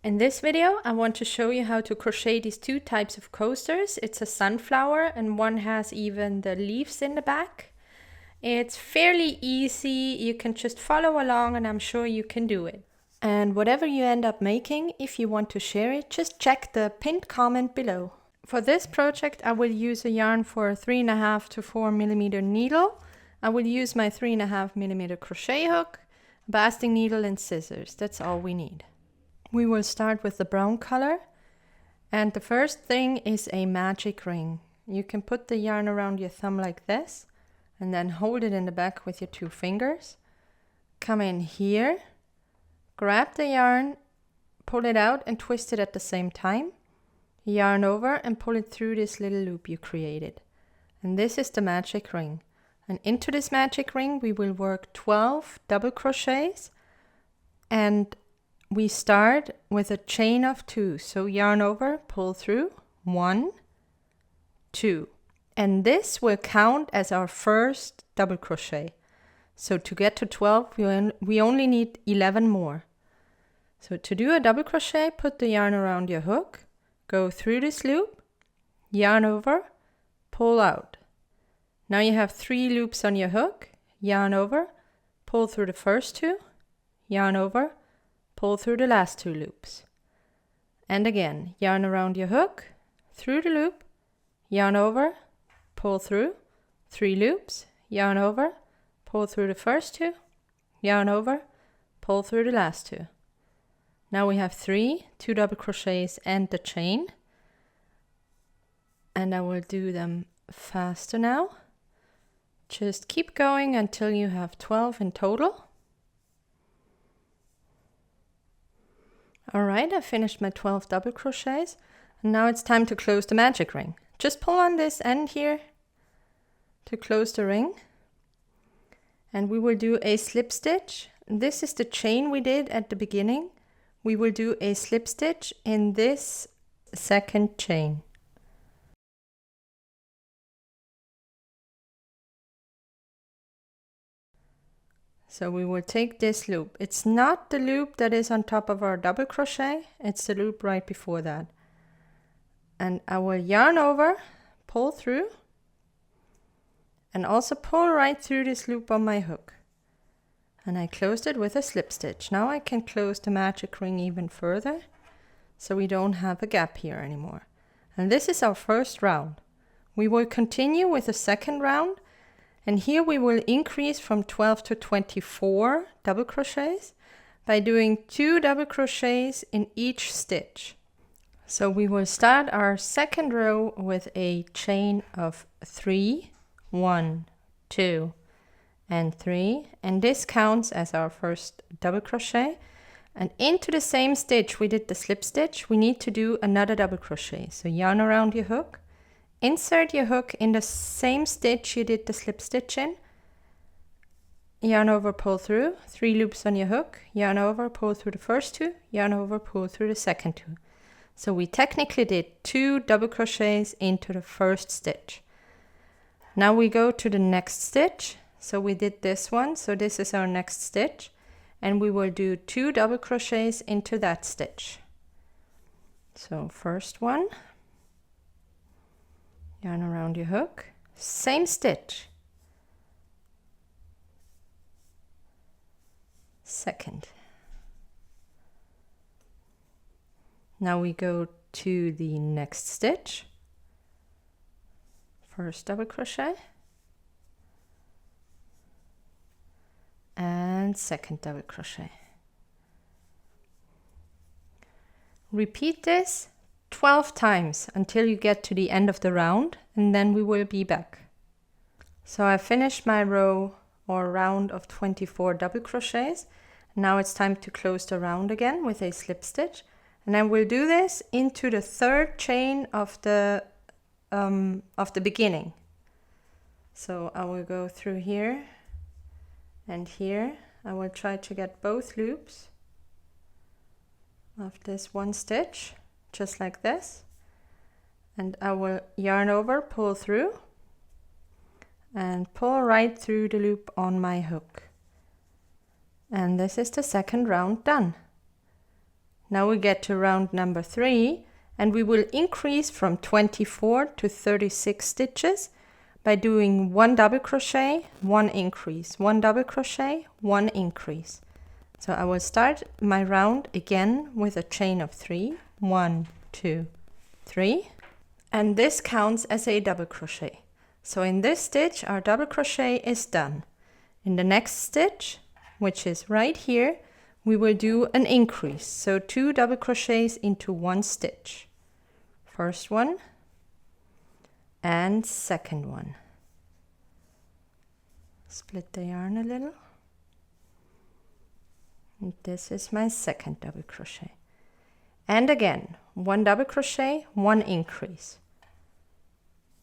In this video, I want to show you how to crochet these two types of coasters. It's a sunflower and one has even the leaves in the back. It's fairly easy, you can just follow along and I'm sure you can do it. And whatever you end up making, if you want to share it, just check the pinned comment below. For this project, I will use a yarn for a 3.5 to 4 millimeter needle. I will use my 3.5 millimeter crochet hook, a basting needle and scissors. That's all we need. We will start with the brown color, and the first thing is a magic ring. You can put the yarn around your thumb like this and then hold it in the back with your 2 fingers. Come in here, grab the yarn, pull it out and twist it at the same time. Yarn over and pull it through this little loop you created. And this is the magic ring. And into this magic ring we will work 12 double crochets, and we start with a chain of 2. So yarn over, pull through, 1, 2. And this will count as our first double crochet. So to get to 12, we only need 11 more. So to do a double crochet, put the yarn around your hook, go through this loop, yarn over, pull out. Now you have 3 loops on your hook, yarn over, pull through the first 2, yarn over, pull through the last 2 loops. And again, yarn around your hook, through the loop, yarn over, pull through, 3 loops, yarn over, pull through the first 2, yarn over, pull through the last 2. Now we have 2 double crochets and the chain. And I will do them faster now. Just keep going until you have 12 in total. Alright, I finished my 12 double crochets, and now it's time to close the magic ring. Just pull on this end here to close the ring, and we will do a slip stitch. This is the chain we did at the beginning. We will do a slip stitch in this second chain. So we will take this loop. It's not the loop that is on top of our double crochet, it's the loop right before that. And I will yarn over, pull through, and also pull right through this loop on my hook. And I closed it with a slip stitch. Now I can close the magic ring even further, so we don't have a gap here anymore. And this is our first round. We will continue with the second round. And here we will increase from 12 to 24 double crochets by doing 2 double crochets in each stitch. So we will start our second row with a chain of 3, 1, 2, and 3. And this counts as our first double crochet. And into the same stitch we did the slip stitch, we need to do another double crochet. So yarn around your hook. Insert your hook in the same stitch you did the slip stitch in. Yarn over, pull through, 3 loops on your hook, yarn over, pull through the first 2, yarn over, pull through the second 2. So we technically did 2 double crochets into the first stitch. Now we go to the next stitch. So we did this one, so this is our next stitch, and we will do 2 double crochets into that stitch. So first one. Yarn around your hook, same stitch. Second. Now we go to the next stitch. First double crochet. And second double crochet. Repeat this 12 times until you get to the end of the round, and then we will be back. So I finished my row or round of 24 double crochets. Now it's time to close the round again with a slip stitch, and I will do this into the third chain of the beginning. So I will go through here and here. I will try to get both loops of this one stitch, just like this, and I will yarn over, pull through, and pull right through the loop on my hook. And this is the second round done. Now we get to round number 3, and we will increase from 24 to 36 stitches by doing 1 double crochet, 1 increase, 1 double crochet, 1 increase. So I will start my round again with a chain of 3, 1, 2, 3, and this counts as a double crochet. So in this stitch our double crochet is done. In the next stitch, which is right here, we will do an increase. So 2 double crochets into 1 stitch. First one and second one. Split the yarn a little. And this is my second double crochet. And again, 1 double crochet, 1 increase.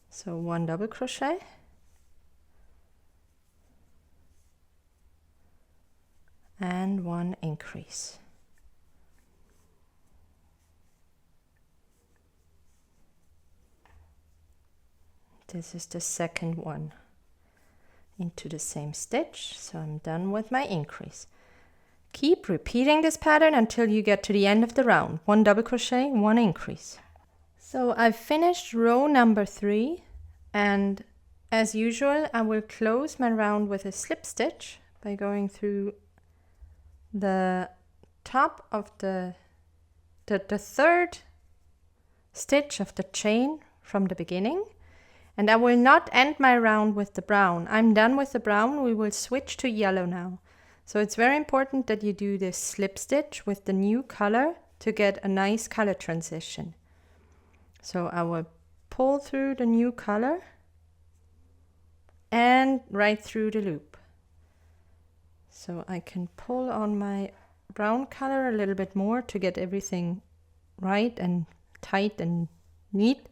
So 1 double crochet. And 1 increase. This is the second one into the same stitch, so I'm done with my increase. Keep repeating this pattern until you get to the end of the round. 1 double crochet, 1 increase. So I've finished row number 3, and as usual I will close my round with a slip stitch by going through the top of the third stitch of the chain from the beginning, and I will not end my round with the brown. I'm done with the brown. We will switch to yellow now. So it's very important that you do this slip stitch with the new color to get a nice color transition. So I will pull through the new color and right through the loop. So I can pull on my brown color a little bit more to get everything right and tight and neat.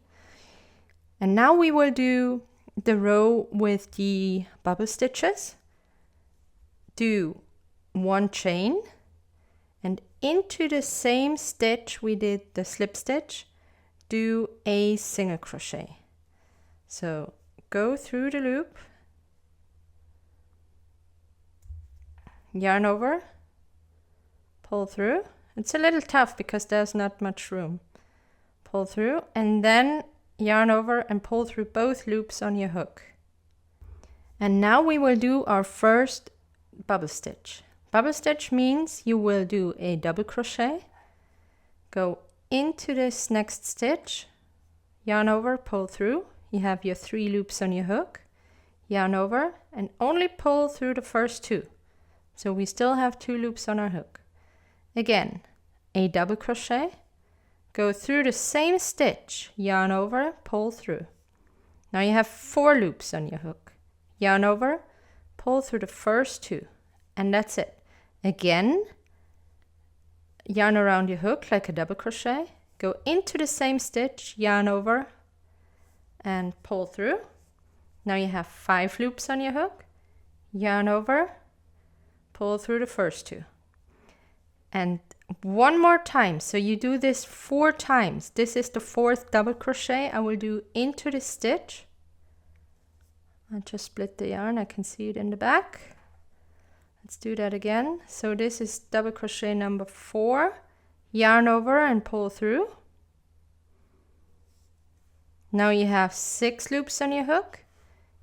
And now we will do the row with the bubble stitches. Do 1 chain, and into the same stitch we did the slip stitch, do a single crochet. So go through the loop, yarn over, pull through. It's a little tough because there's not much room. Pull through and then yarn over and pull through both loops on your hook. And now we will do our first bubble stitch. Bubble stitch means you will do a double crochet, go into this next stitch, yarn over, pull through. You have your 3 loops on your hook, yarn over and only pull through the first 2. So we still have 2 loops on our hook. Again, a double crochet, go through the same stitch, yarn over, pull through. Now you have 4 loops on your hook. Yarn over, pull through the first 2, and that's it. Again, yarn around your hook like a double crochet, go into the same stitch, yarn over, and pull through. Now you have 5 loops on your hook, yarn over, pull through the first 2. And one more time, so you do this 4 times. This is the 4th double crochet I will do into the stitch. I just split the yarn, I can see it in the back. Let's do that again. So this is double crochet number 4, yarn over and pull through. Now you have 6 loops on your hook,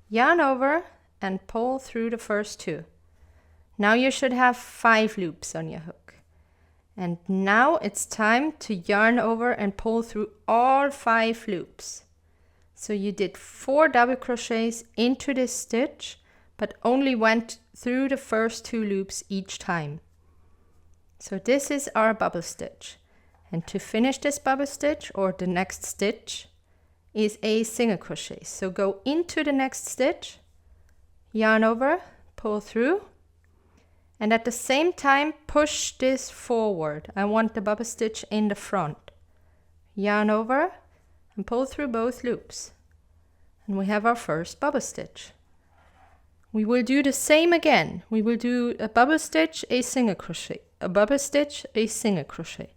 yarn over and pull through the first 2. Now you should have 5 loops on your hook. And now it's time to yarn over and pull through all 5 loops. So you did 4 double crochets into this stitch, but only went through the first 2 loops each time. So this is our bubble stitch. And to finish this bubble stitch, or the next stitch, is a single crochet. So go into the next stitch, yarn over, pull through, and at the same time push this forward. I want the bubble stitch in the front. Yarn over and pull through both loops. And we have our first bubble stitch. We will do the same again. We will do a bubble stitch, a single crochet, a bubble stitch, a single crochet.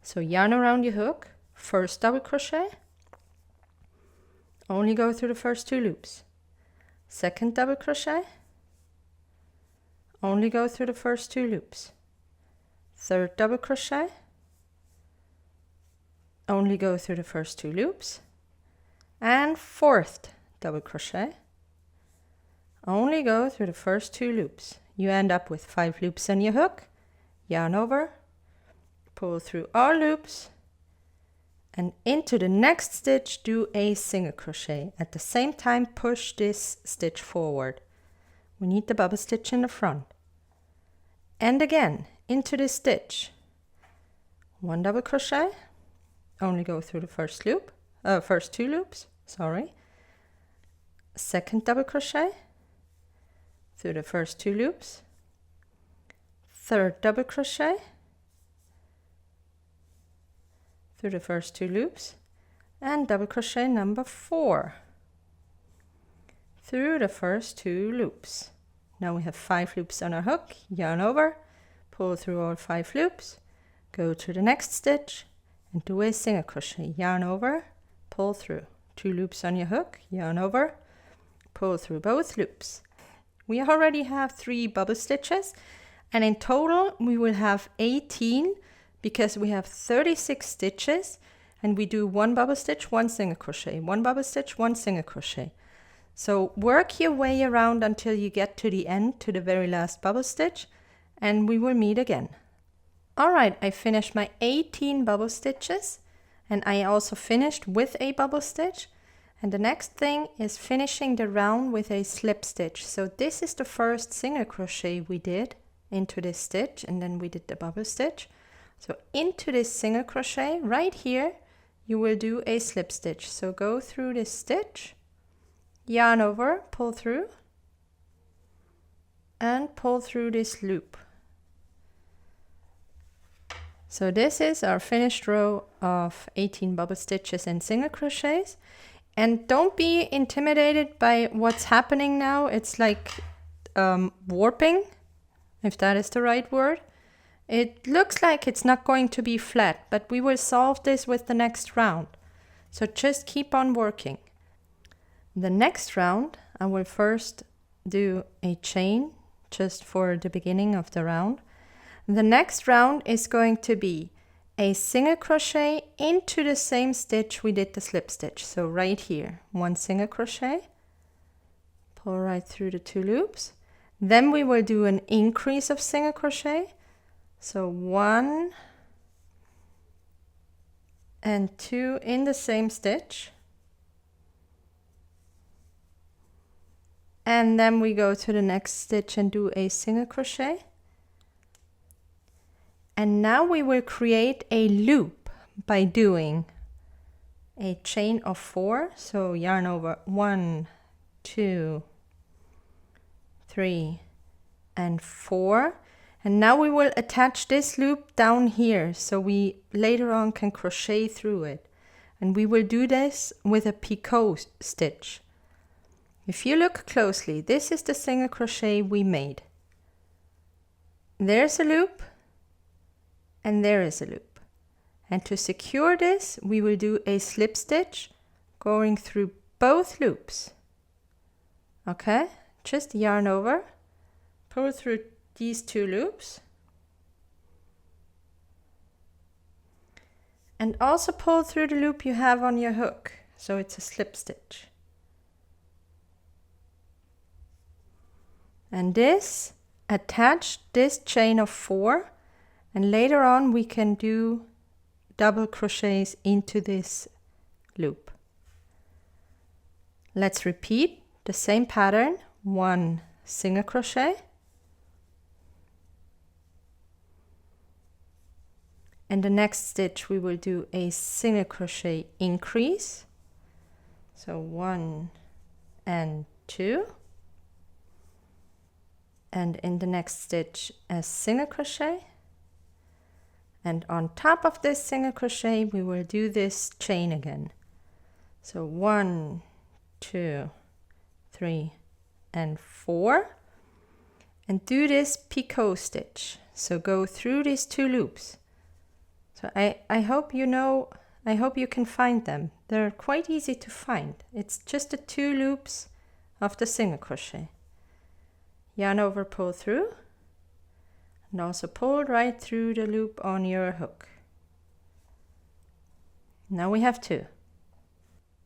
So yarn around your hook, first double crochet, only go through the first 2 loops. Second double crochet, only go through the first 2 loops. Third double crochet, only go through the first 2 loops, and 4th double crochet, only go through the first 2 loops. You end up with 5 loops on your hook, yarn over, pull through all loops, and into the next stitch do a single crochet. At the same time push this stitch forward. We need the bubble stitch in the front. And again into this stitch, 1 double crochet, only go through the first 2 loops, sorry. 2nd double crochet through the first 2 loops, 3rd double crochet through the first 2 loops, and double crochet number 4 through the first 2 loops. Now we have 5 loops on our hook, yarn over, pull through all 5 loops, go to the next stitch and do a single crochet, yarn over, pull through 2 loops on your hook, yarn over, pull through both loops. We already have 3 bubble stitches, and in total we will have 18 because we have 36 stitches, and we do 1 bubble stitch, 1 single crochet, 1 bubble stitch, 1 single crochet. So work your way around until you get to the end, to the very last bubble stitch, and we will meet again. Alright, I finished my 18 bubble stitches, and I also finished with a bubble stitch. And the next thing is finishing the round with a slip stitch. So this is the first single crochet we did into this stitch, and then we did the bubble stitch. So into this single crochet right here, you will do a slip stitch. So go through this stitch, yarn over, pull through, and pull through this loop. So this is our finished row of 18 bubble stitches and single crochets. And don't be intimidated by what's happening now. It's like warping, if that is the right word. It looks like it's not going to be flat, but we will solve this with the next round. So just keep on working. The next round, I will first do a chain just for the beginning of the round. The next round is going to be a single crochet into the same stitch we did the slip stitch. So right here, 1 single crochet, pull right through the 2 loops. Then we will do an increase of single crochet. So 1 and 2 in the same stitch. And then we go to the next stitch and do a single crochet. And now we will create a loop by doing a chain of 4. So yarn over 1, 2, 3, and 4. And now we will attach this loop down here so we later on can crochet through it. And we will do this with a picot stitch. If you look closely, this is the single crochet we made. There's a loop, and there is a loop. And to secure this, we will do a slip stitch going through both loops. Okay, just yarn over, pull through these 2 loops, and also pull through the loop you have on your hook, so it's a slip stitch. And this, attach this chain of 4, and later on we can do double crochets into this loop. Let's repeat the same pattern. 1 single crochet, and the next stitch we will do a single crochet increase. So 1 and 2, and in the next stitch a single crochet. And on top of this single crochet, we will do this chain again. So 1, 2, 3, and 4. And do this picot stitch. So go through these 2 loops. So I hope you know, I hope you can find them. They're quite easy to find. It's just the 2 loops of the single crochet. Yarn over, pull through. And also pull right through the loop on your hook. Now we have 2.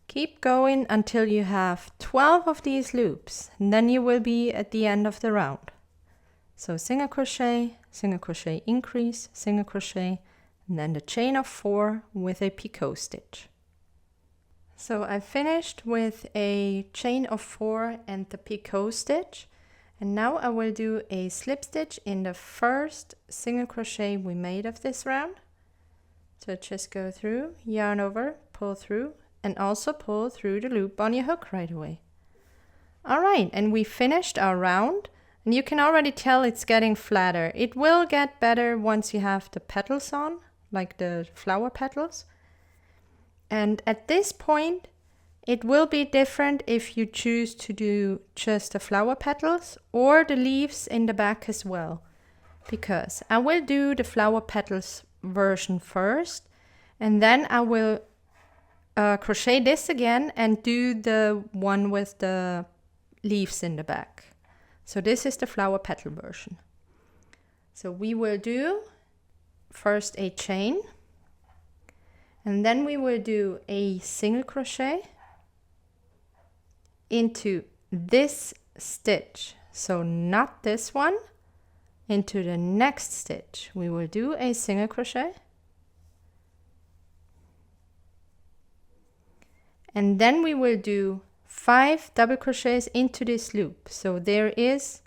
Keep going until you have 12 of these loops, and then you will be at the end of the round. So single crochet, increase, single crochet, and then the chain of 4 with a picot stitch. So I finished with a chain of 4 and the picot stitch, and now I will do a slip stitch in the first single crochet we made of this round. So just go through, yarn over, pull through, and also pull through the loop on your hook right away. Alright, and we finished our round, and you can already tell it's getting flatter. It will get better once you have the petals on, like the flower petals. And at this point, it will be different if you choose to do just the flower petals or the leaves in the back as well. Because I will do the flower petals version first, and then I will crochet this again and do the one with the leaves in the back. So this is the flower petal version. So we will do first a chain, and then we will do a single crochet into this stitch. So not this one, into the next stitch. We will do a single crochet. And then we will do 5 double crochets into this loop. So there is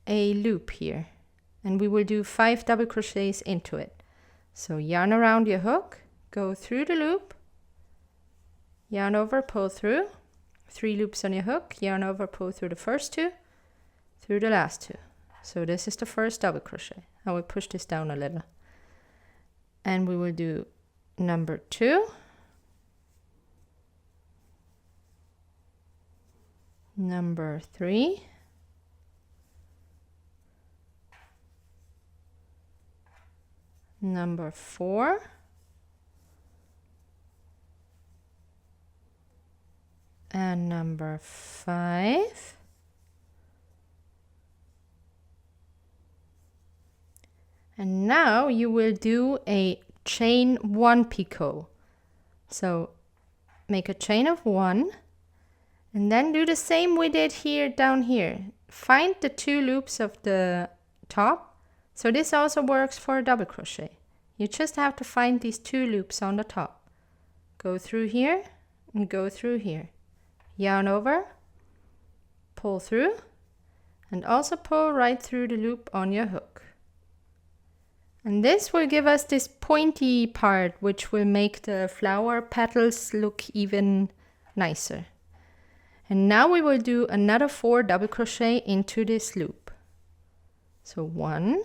a loop here, and we will do 5 double crochets into it. So yarn around your hook, go through the loop, yarn over, pull through, 3 loops on your hook, yarn over, pull through the first 2, through the last 2. So this is the first double crochet. I will push this down a little. And we will do number 2, number 3, number 4, and number 5, and now you will do a chain 1 picot. So make a chain of 1, and then do the same we did here down here. Find the 2 loops of the top. So this also works for a double crochet. You just have to find these 2 loops on the top. Go through here and go through here. Yarn over, pull through, and also pull right through the loop on your hook. And this will give us this pointy part, which will make the flower petals look even nicer. And now we will do another 4 double crochet into this loop. So 1,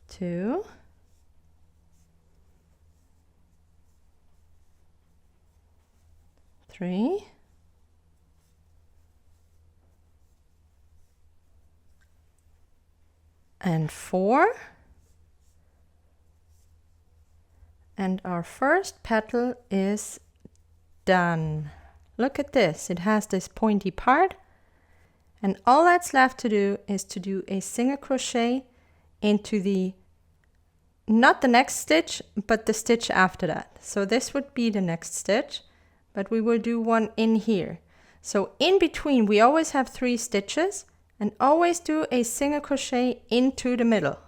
2, 3, and 4. And our first petal is done. Look at this, it has this pointy part, and all that's left to do is to do a single crochet into the, not the next stitch, but the stitch after that. So this would be the next stitch, but we will do one in here. So in between we always have 3 stitches, and always do a single crochet into the middle.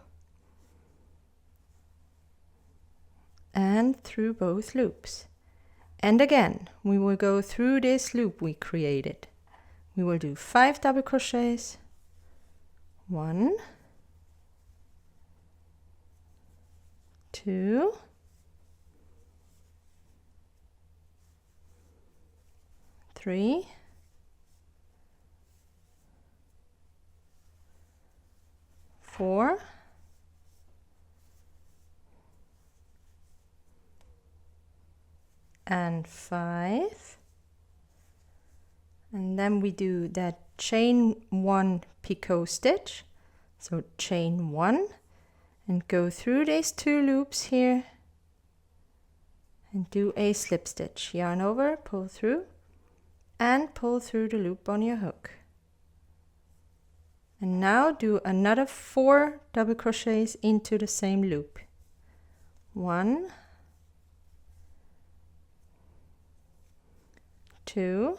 And through both loops. And again, we will go through this loop we created. We will do 5 double crochets. 1, 2, 3, 4, and 5, and then we do that chain 1 picot stitch. So chain 1 and go through these 2 loops here and do a slip stitch. Yarn over, pull through, and pull through the loop on your hook. And now do another 4 double crochets into the same loop. 1, 2,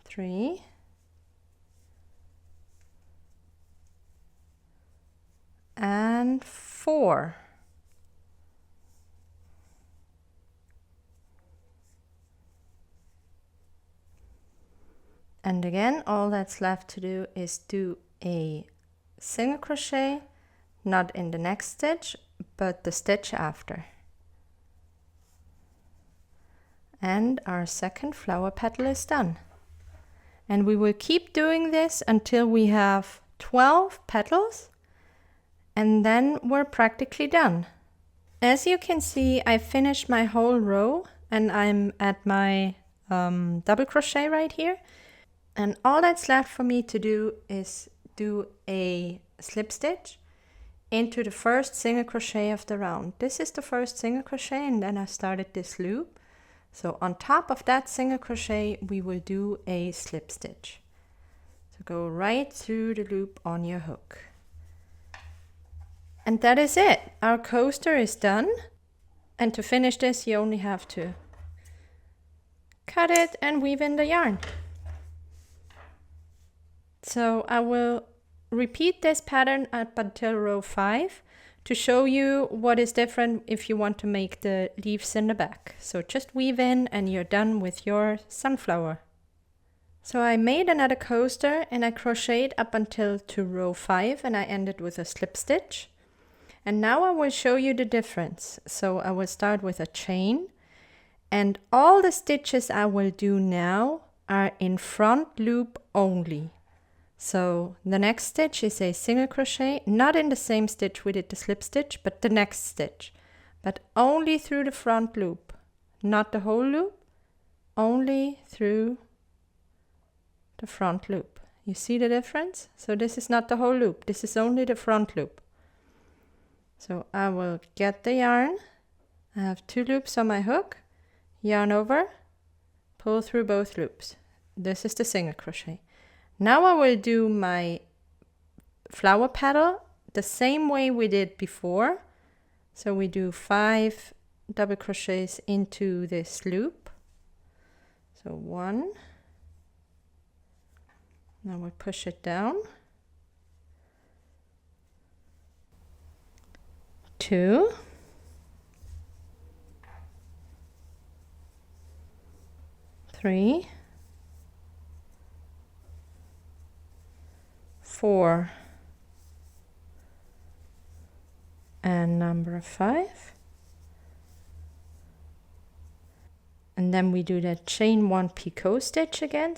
3, and 4. And again, all that's left to do is do a single crochet, not in the next stitch, but the stitch after. And our second flower petal is done. And we will keep doing this until we have 12 petals, and then we're practically done. As you can see, I finished my whole row and I'm at my double crochet right here. And all that's left for me to do is do a slip stitch into the first single crochet of the round. This is the first single crochet, and then I started this loop. So on top of that single crochet, we will do a slip stitch. So go right through the loop on your hook. And that is it. Our coaster is done. And to finish this, you only have to cut it and weave in the yarn. So I will repeat this pattern up until row 5 to show you what is different if you want to make the leaves in the back. So just weave in and you're done with your sunflower. So I made another coaster and I crocheted up until to row 5 and I ended with a slip stitch. And now I will show you the difference. So I will start with a chain, and all the stitches I will do now are in front loop only. So the next stitch is a single crochet, not in the same stitch we did the slip stitch, but the next stitch, but only through the front loop, not the whole loop, only through the front loop. You see the difference? So this is not the whole loop, this is only the front loop. So I will get the yarn, I have 2 loops on my hook, yarn over, pull through both loops. This is the single crochet. Now I will do my flower petal the same way we did before. So we do 5 double crochets into this loop. So 1. Now we push it down. 2. 3. 4, and number 5, and then we do the chain 1 picot stitch again.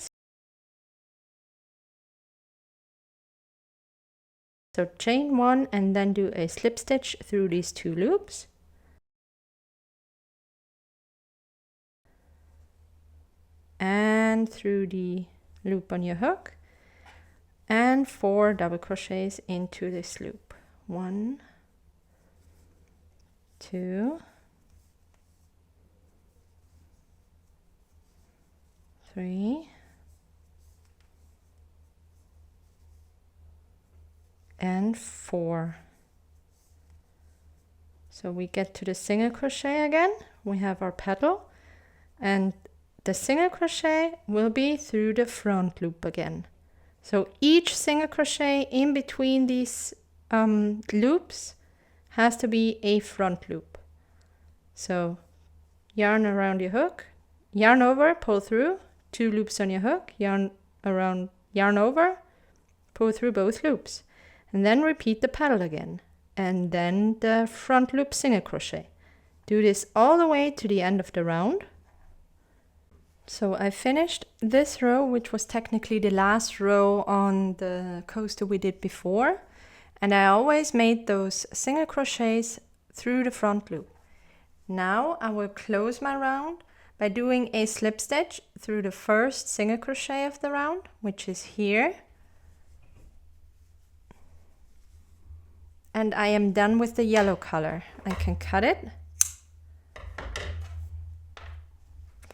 So chain 1 and then do a slip stitch through these 2 loops. And through the loop on your hook. And 4 double crochets into this loop. 1, 2, 3, and 4. So we get to the single crochet again. We have our petal, and the single crochet will be through the front loop again. So each single crochet in between these loops has to be a front loop. So yarn around your hook, yarn over, pull through, 2 loops on your hook, yarn around, yarn over, pull through both loops, and then repeat the petal again, and then the front loop single crochet. Do this all the way to the end of the round. So I finished this row, which was technically the last row on the coaster we did before, and I always made those single crochets through the front loop. Now I will close my round by doing a slip stitch through the first single crochet of the round, which is here. And I am done with the yellow color. I can cut it.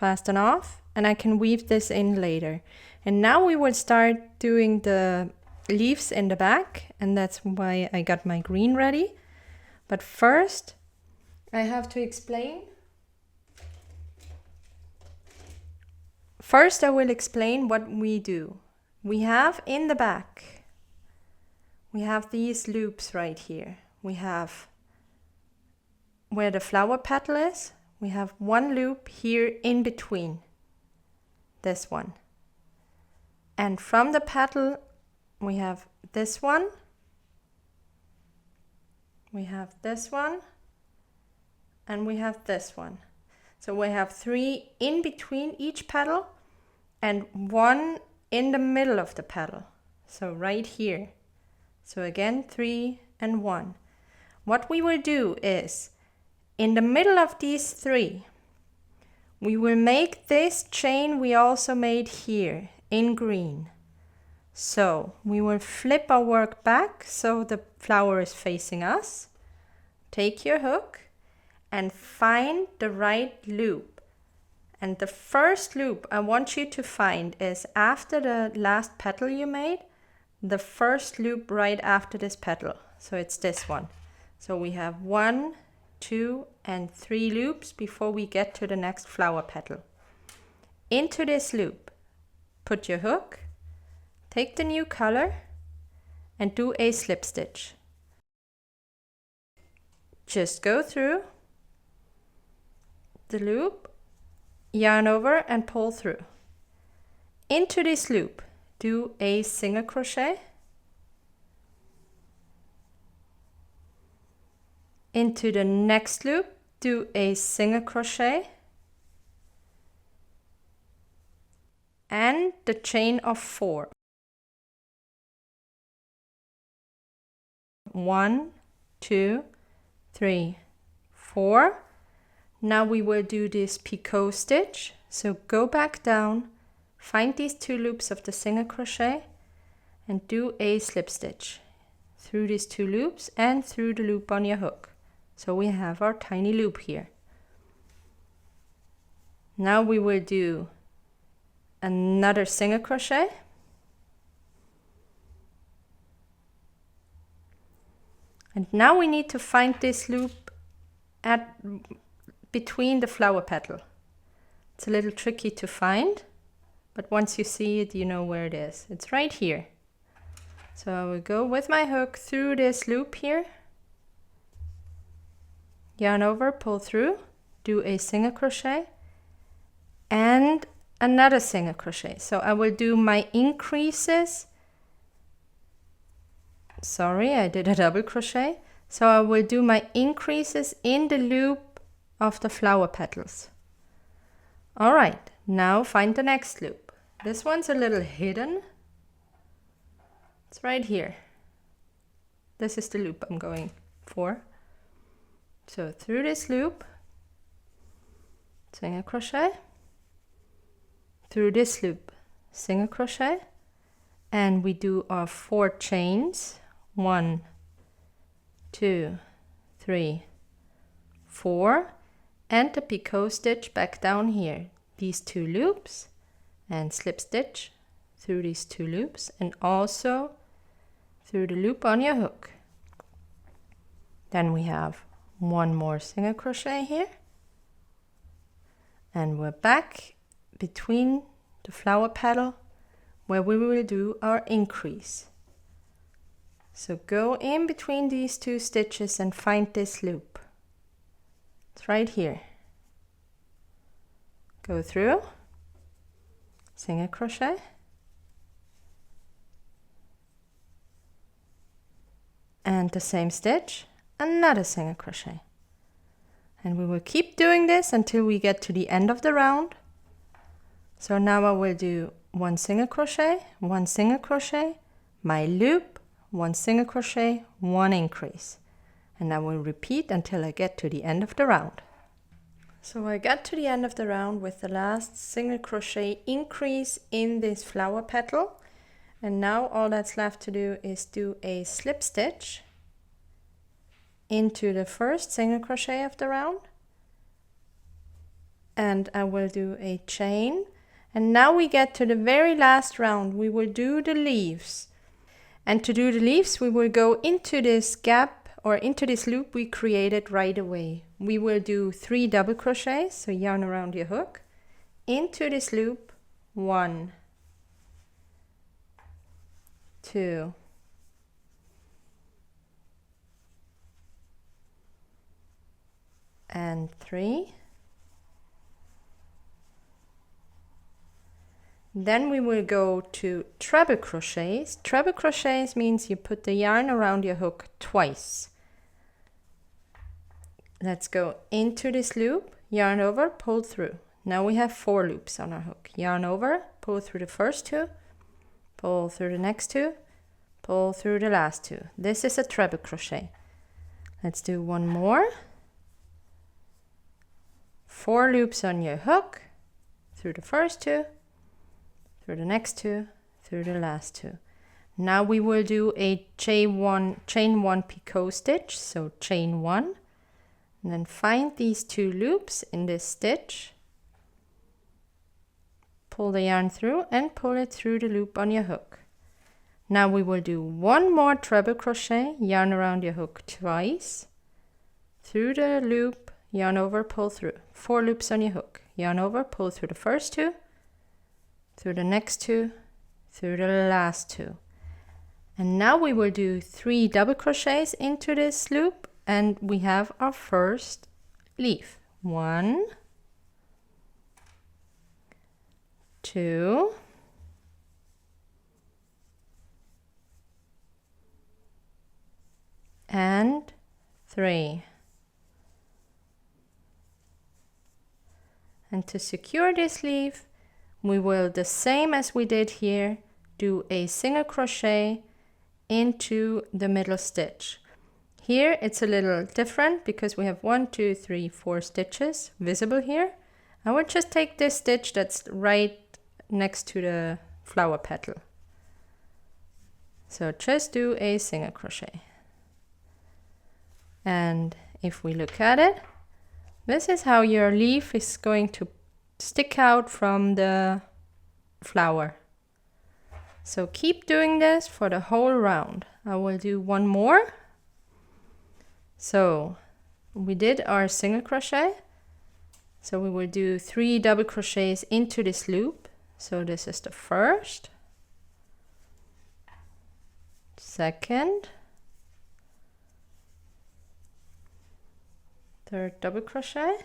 fasten off, and I can weave this in later. And now we will start doing the leaves in the back, and that's why I got my green ready. But first I have to explain. First I will explain what we do. We have in the back, we have these loops right here. We have where the flower petal is, we have one loop here in between, this one. And from the petal we have this one, we have this one, and we have this one. So we have 3 in between each petal and 1 in the middle of the petal. So right here. So again, 3 and 1. What we will do is, in the middle of these 3, we will make this chain we also made here in green. So we will flip our work back so the flower is facing us. Take your hook and find the right loop. And the first loop I want you to find is after the last petal you made, the first loop right after this petal. So it's this one. So we have 1, 2, and 3 loops before we get to the next flower petal. Into this loop, put your hook, take the new color, and do a slip stitch. Just go through the loop, yarn over and pull through. Into this loop, do a single crochet, into the next loop, do a single crochet, and the chain of 4. 1, 2, 3, 4. Now we will do this picot stitch. So go back down, find these 2 loops of the single crochet and do a slip stitch through these 2 loops and through the loop on your hook. So we have our tiny loop here. Now we will do another single crochet, and now we need to find this loop at between the flower petal. It's a little tricky to find, but once you see it, you know where it is. It's right here. So I will go with my hook through this loop here, yarn over, pull through, do a single crochet and another single crochet. So I will do my increases. Sorry, I did a double crochet. So I will do my increases in the loop of the flower petals. All right, now find the next loop. This one's a little hidden. It's right here. This is the loop I'm going for. So through this loop, single crochet, through this loop, single crochet, and we do our 4 chains. 1, 2, 3, 4, and the picot stitch back down here. These 2 loops and slip stitch through these 2 loops and also through the loop on your hook. Then we have 1 more single crochet here, and we're back between the flower petal where we will do our increase. So go in between these 2 stitches and find this loop. It's right here. Go through, single crochet, and the same stitch, another single crochet. And we will keep doing this until we get to the end of the round. So now I will do 1 single crochet, 1 single crochet, my loop, 1 single crochet, 1 increase, and I will repeat until I get to the end of the round. So I got to the end of the round with the last single crochet increase in this flower petal, and now all that's left to do is do a slip stitch into the first single crochet of the round, and I will do a chain. And now we get to the very last round. We will do the leaves. And to do the leaves, we will go into this gap or into this loop we created right away. We will do 3 double crochets, so yarn around your hook, into this loop, 1, 2, and 3. Then we will go to treble crochets. Treble crochets means you put the yarn around your hook twice. Let's go into this loop, yarn over, pull through. Now we have 4 loops on our hook. Yarn over, pull through the first 2, pull through the next 2, pull through the last 2. This is a treble crochet. Let's do one more. 4 loops on your hook, through the first 2, through the next 2, through the last 2. Now we will do a chain 1 picot stitch, so chain 1, and then find these 2 loops in this stitch, pull the yarn through and pull it through the loop on your hook. Now we will do one more treble crochet, yarn around your hook twice, through the loop, yarn over, pull through. 4 loops on your hook, yarn over, pull through the first 2, through the next 2, through the last 2. And now we will do 3 double crochets into this loop, and we have our first leaf. 1, 2, and 3. And to secure this leaf, we will, the same as we did here, do a single crochet into the middle stitch. Here it's a little different because we have 1, 2, 3, 4 stitches visible here. I will just take this stitch that's right next to the flower petal. So just do a single crochet. And if we look at it, this is how your leaf is going to stick out from the flower. So keep doing this for the whole round. I will do one more. So we did our single crochet. So we will do 3 double crochets into this loop. So this is the first, second, third double crochet.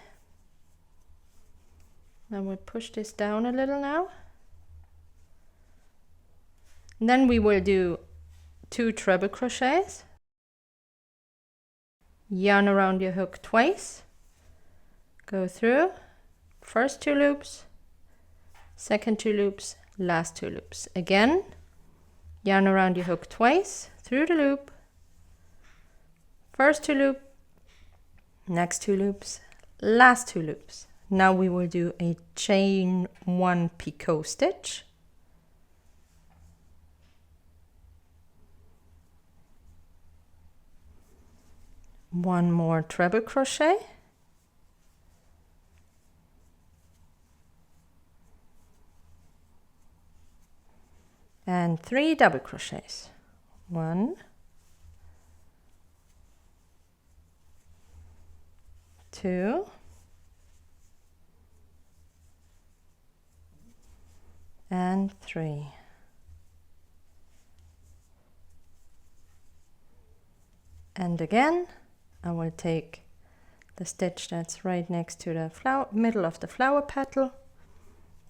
Then we'll push this down a little now. And then we will do 2 treble crochets. Yarn around your hook twice. Go through. First 2 loops. Second 2 loops. Last 2 loops. Again, yarn around your hook twice. Through the loop. First 2 loops. Next 2 loops. Last 2 loops. Now we will do a chain 1 picot stitch. One more treble crochet. And 3 double crochets. 1, 2, and 3. And again, I will take the stitch that's right next to the middle of the flower petal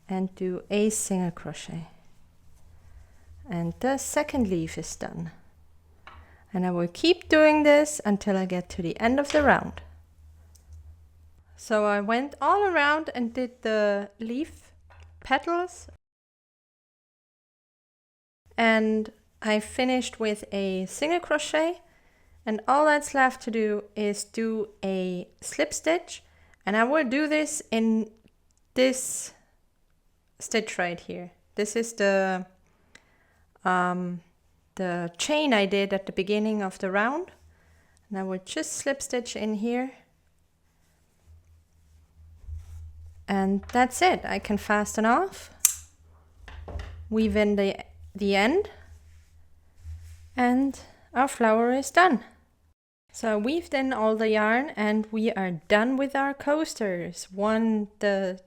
and do a single crochet. And the second leaf is done. And I will keep doing this until I get to the end of the round. So I went all around and did the leaf petals. And I finished with a single crochet. And all that's left to do is do a slip stitch. And I will do this in this stitch right here. This is the chain I did at the beginning of the round. And I will just slip stitch in here. And that's it. I can fasten off, weave in the end, and our flower is done. So I weaved in all the yarn and we are done with our coasters. One,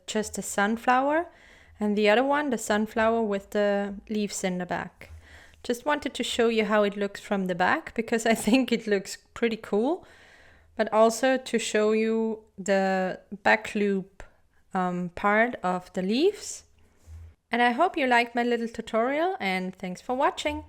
just the sunflower, and the other one, the sunflower with the leaves in the back. Just wanted to show you how it looks from the back because I think it looks pretty cool, but also to show you the back loop part of the leaves. And I hope you liked my little tutorial, and thanks for watching.